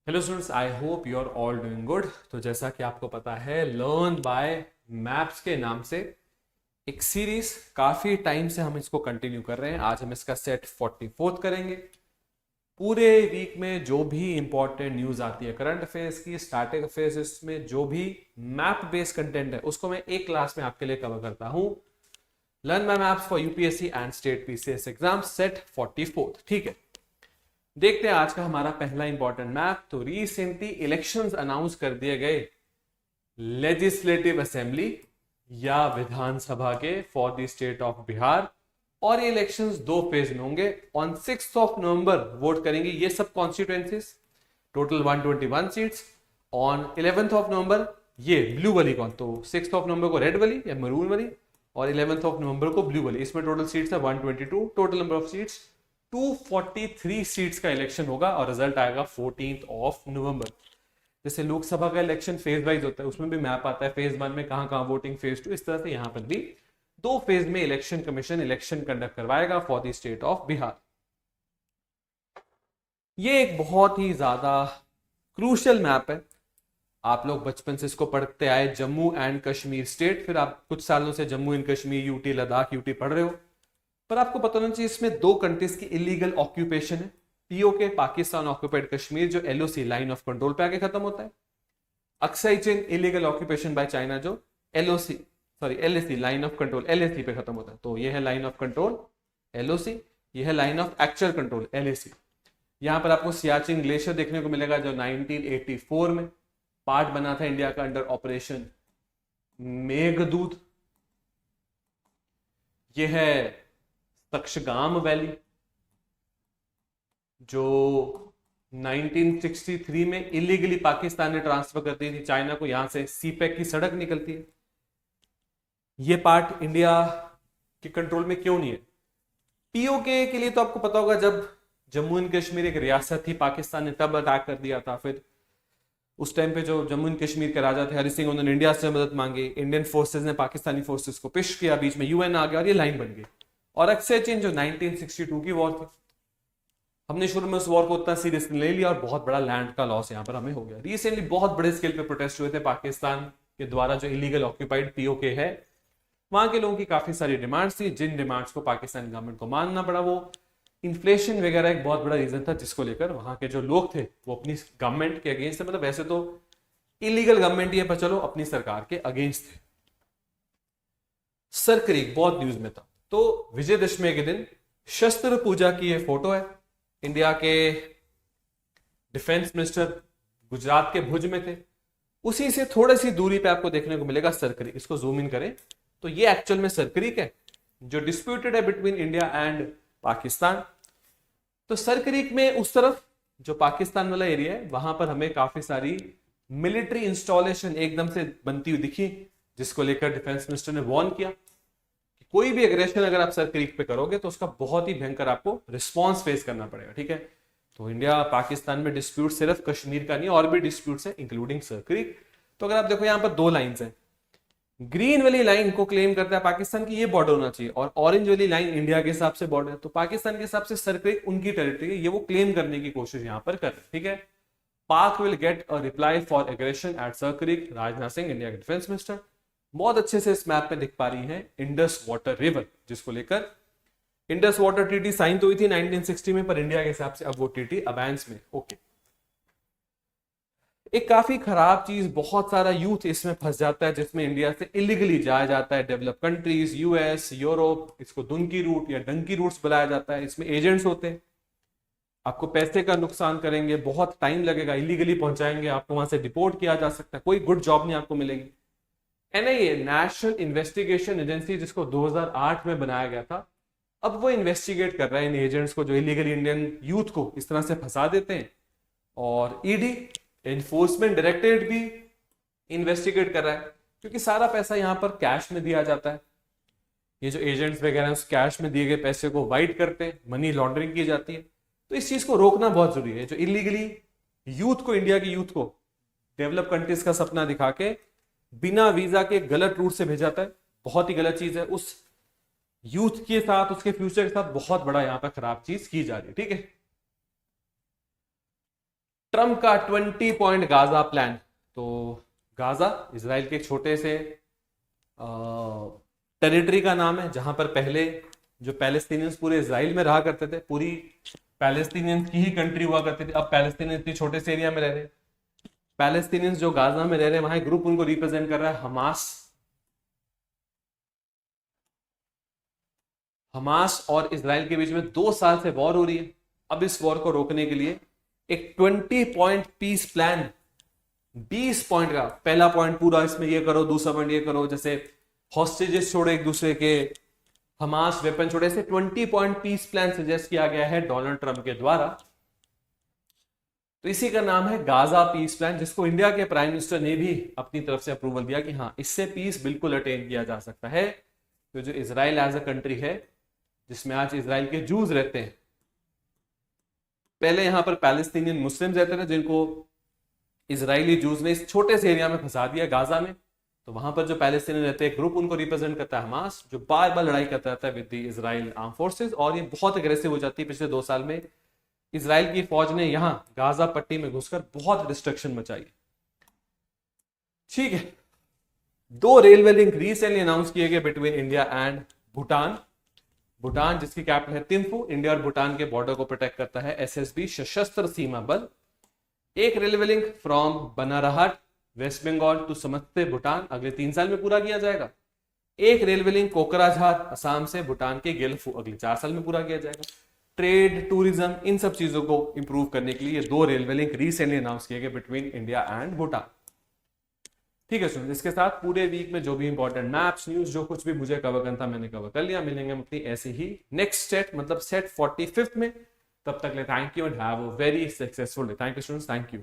Hello students, I hope you are all doing good. तो जैसा कि आपको पता है, लर्न बाय मैप्स के नाम से एक सीरीज काफी टाइम से हम इसको कंटिन्यू कर रहे हैं। आज हम इसका सेट 44th करेंगे। पूरे वीक में जो भी इंपॉर्टेंट न्यूज आती है करंट अफेयर्स की, स्टैटिक अफेयर्स में जो भी मैप बेस्ड कंटेंट है उसको मैं एक क्लास में आपके लिए कवर करता हूं। Learn by maps for UPSC and state PCS exam set 44th। ठीक है, देखते हैं आज का हमारा पहला इंपॉर्टेंट मैप। तो रिसेंटली इलेक्शंस अनाउंस कर दिए गए लेजिस्लेटिव असेंबली या विधानसभा के for the state of Bihar. और ये इलेक्शंस दो फेज में होंगे। On 6th of November vote करेंगे ये सब constituencies, total 121 seats. On 11th of November ये ब्लू वाली कौन, तो 6th ऑफ नवंबर को रेड वाली या मरून वाली, और 11th ऑफ नवंबर को ब्लू वाली। इसमें टोटल सीट्स है 122, total number of seats 243 seats का इलेक्शन होगा और रिजल्ट आएगा 14th ऑफ नवंबर। जैसे लोकसभा का इलेक्शन फेज वाइज होता है, उसमें भी मैप आता है फेज 1 में कहां कहां वोटिंग, फेज 2, इस तरह से यहां पर भी दो फेज में इलेक्शन कमीशन इलेक्शन कंडक्ट करवाएगा for the state of Bihar. ये एक बहुत ही ज्यादा क्रूशियल मैप है। आप लोग बचपन से इसको पढ़ते आए, जम्मू एंड कश्मीर स्टेट, फिर आप कुछ सालों से Jammu and Kashmir, UT, Ladakh, UT पढ़ रहे हो। पर आपको पता होना चाहिए इसमें दो कंट्रीज की इलीगल ऑक्यूपेशन है। पीओके, पाकिस्तान ऑक्यूपाइड कश्मीर, जो एलओसी लाइन ऑफ कंट्रोल पे आके खत्म होता है। Aksai Chin, illegal occupation by China, जो LOC sorry LAC line of control LAC पे खत्म होता है। तो ये है लाइन ऑफ कंट्रोल एलओसी, ये है line of actual control LAC. यहां पर आपको सियाचिन ग्लेशियर देखने को मिलेगा जो 1984 में पार्ट बना था इंडिया का अंडर ऑपरेशन मेघदूत। ये है तक्षगाम वैली जो 1963 में इलीगली पाकिस्तान ने ट्रांसफर कर दी थी चाइना को। यहां से सीपैक की सड़क निकलती है। ये पार्ट इंडिया के कंट्रोल में क्यों नहीं है? पीओके के लिए तो आपको पता होगा, जब जम्मू एंड कश्मीर एक रियासत थी, पाकिस्तान ने तब अटैक कर दिया था। फिर उस टाइम पे जो जम्मू एंड कश्मीर के राजा थे हरि सिंह, उन्होंने इंडिया से मदद मांगी। इंडियन फोर्सेस ने पाकिस्तानी फोर्सेस को पिश किया, बीच में यूएन आ गया और ये लाइन बन गई। और अक्सर चीन जो 1962 की वॉर थी, हमने शुरू में उस वॉर को उतना सीरियस ले लिया और बहुत बड़ा लैंड का लॉस यहाँ पर हमें हो गया। रिसेंटली बहुत बड़े स्केल पे प्रोटेस्ट हुए थे पाकिस्तान के द्वारा जो इलीगल ऑक्यूपाइड पीओके है, वहां के लोगों की काफी सारी डिमांड्स थी, जिन डिमांड्स को पाकिस्तानी गवर्नमेंट को मानना पड़ा। वो इन्फ्लेशन वगैरह एक बहुत बड़ा रीजन था जिसको लेकर वहां के जो लोग थे वो अपनी गवर्नमेंट के अगेंस्ट थे। मतलब वैसे तो इलीगल गवर्नमेंट ही है, पर चलो अपनी सरकार के अगेंस्ट थे। सरक्रीक बहुत न्यूज में था। तो विजयदशमी के दिन शस्त्र पूजा की ये फोटो है। इंडिया के डिफेंस मिनिस्टर गुजरात के भुज में थे। उसी से थोड़ी सी दूरी पे आपको देखने को मिलेगा सरक्रीक। इसको जूम इन करें तो ये एक्चुअल में सरक्रीक है जो डिस्प्यूटेड है बिटवीन इंडिया एंड पाकिस्तान। तो सरक्रीक में उस तरफ जो पाकिस्तान वाला एरिया है, वहां पर हमें काफी सारी मिलिट्री इंस्टॉलेशन एकदम से बनती हुई दिखी, जिसको लेकर डिफेंस मिनिस्टर ने वार्न किया कि कोई भी एग्रेशन अगर आप सरक्रीक पे करोगे तो उसका बहुत ही भयंकर आपको रिस्पॉन्स फेस करना पड़ेगा। ठीक है, तो इंडिया पाकिस्तान में डिस्प्यूट सिर्फ कश्मीर का नहीं, और भी डिस्प्यूट्स है इंक्लूडिंग सरक्रीक। तो अगर आप देखो यहां पर दो लाइंस हैं। ग्रीन वाली लाइन को क्लेम करता है पाकिस्तान की ये बॉर्डर होना चाहिए, और ऑरेंज वाली लाइन इंडिया के हिसाब से बॉर्डर है। तो पाकिस्तान के हिसाब से सरक्रीक उनकी टेरिटरी है, ये वो क्लेम करने की कोशिश यहां पर कर रहे हैं। ठीक है, Pak will get a reply for aggression at Sir Creek, Rajnath Singh India के डिफेंस मिनिस्टर। बहुत अच्छे से इस मैप में दिख पा रही है इंडस वाटर रिवर, जिसको लेकर इंडस वाटर ट्रीटी साइन तो हुई थी 1960 में, पर इंडिया के हिसाब से अब वो ट्रीटी अबैंस में। ओके, एक काफी खराब चीज, बहुत सारा यूथ इसमें फंस जाता है, जिसमें इंडिया से इलीगली जाया जाता है डेवलप कंट्रीज, यूएस, यूरोप। इसको दुनकी रूट या डंकी रूट्स बुलाया जाता है। इसमें एजेंट्स होते हैं, आपको पैसे का नुकसान करेंगे, बहुत टाइम लगेगा, इलीगली पहुंचाएंगे, आपको वहां से डिपोर्ट किया जा सकता है, कोई गुड जॉब नहीं आपको मिलेगी। एनआईए, नेशनल इन्वेस्टिगेशन एजेंसी, जिसको 2008 में बनाया गया था, अब वो इन्वेस्टिगेट कर रहा है इन एजेंट्स को जो इलीगली इंडियन यूथ को इस तरह से फंसा देते हैं। और ईडी, एनफोर्समेंट डायरेक्टरेट भी इन्वेस्टिगेट कर रहा है, क्योंकि सारा पैसा यहां पर कैश में दिया जाता है। ये जो एजेंट्स वगैरह उस कैश में दिए गए पैसे को वाइट करते हैं, मनी लॉन्ड्रिंग की जाती है। तो इस चीज को रोकना बहुत जरूरी है। जो इलीगली यूथ को, इंडिया की यूथ को डेवलप कंट्रीज का सपना दिखा के बिना वीजा के गलत रूट से भेजा जाता है, बहुत ही गलत चीज है। उस यूथ के साथ, उसके फ्यूचर के साथ बहुत बड़ा यहां पर खराब चीज की जा रही है। ठीक है, ट्रम्प का 20 पॉइंट गाजा प्लान। तो गाजा इजराइल के एक छोटे से टेरिटरी का नाम है, जहां पर पहले जो पैलेस्टीनियंस पूरे इजराइल में रहा करते थे, पूरी पैलेस्टीनियंस की ही कंट्री हुआ करती थी। अब पैलेस्टीनियंस इतने छोटे से एरिया में रह रहे हैं। पैलेस्टीनियंस जो गाजा में रह रहे हैं, वहां एक ग्रुप उनको रिप्रेजेंट कर रहा है, हमास। हमास और इजराइल के बीच में 2 साल से वॉर हो रही है। अब इस वॉर को रोकने के लिए एक 20 पॉइंट पीस प्लान, 20 पॉइंट का पहला पॉइंट पूरा इसमें ये करो, दूसरा पॉइंट ये करो, जैसे हॉस्टेजेस छोड़े एक दूसरे के, हमास वेपन छोड़े, से 20 पॉइंट पीस प्लान सजेस्ट किया गया है डोनाल्ड ट्रंप के द्वारा। तो इसी का नाम है गाजा पीस प्लान, जिसको इंडिया के प्राइम मिनिस्टर ने भी अपनी तरफ से अप्रूवल दिया कि हाँ, इससे पीस बिल्कुल अटेन किया जा सकता है। तो जो इजराइल एज अ कंट्री है, जिसमें आज इजराइल के जूज रहते हैं, पहले यहां पर पैलेस्टीनियन मुस्लिम रहते थे, जिनको इजरायली जूज ने इस छोटे से एरिया में फंसा दिया गाजा में। तो वहां पर जो पैलेस्टीनियन रहते हैं, ग्रुप उनको रिप्रेजेंट करता है हमास, जो बार बार लड़ाई करता रहता है with the Israel arm forces, और ये बहुत अग्रेसिव हो जाती है। पिछले 2 साल में इजराइल की फौज ने यहां गाजा पट्टी में घुसकर बहुत डिस्ट्रक्शन मचाई। ठीक है, 2 रेलवे लिंक रिसेंटली अनाउंस किए गए between India and Bhutan. Bhutan जिसकी कैपिटल है थिम्फू, इंडिया और भूटान के बॉर्डर को प्रोटेक्ट करता है एसएसबी सशस्त्र सीमा बल। एक railway link from Banarhat west Bengal to Samtse Bhutan अगले 3 साल में पूरा किया जाएगा। एक रेलवे लिंक कोकराझार असम से भूटान के गेलफू अगले 4 साल में पूरा किया जाएगा। ट्रेड, टूरिज्म, इन सब चीजों को इंप्रूव करने के लिए 2 रेलवे लिंक रिसेंटली अनाउंस किए गए बिटवीन इंडिया एंड भूटान। ठीक है स्टूडेंट्स, इसके साथ पूरे वीक में जो भी इंपॉर्टेंट मैप्स, न्यूज, जो कुछ भी मुझे कवर करना था मैंने कवर कर लिया। मिलेंगे हम अपनी ऐसे ही नेक्स्ट सेट, मतलब सेट 45th में। तब तक ले thank you and have a very successful day. Thank you students, thank you.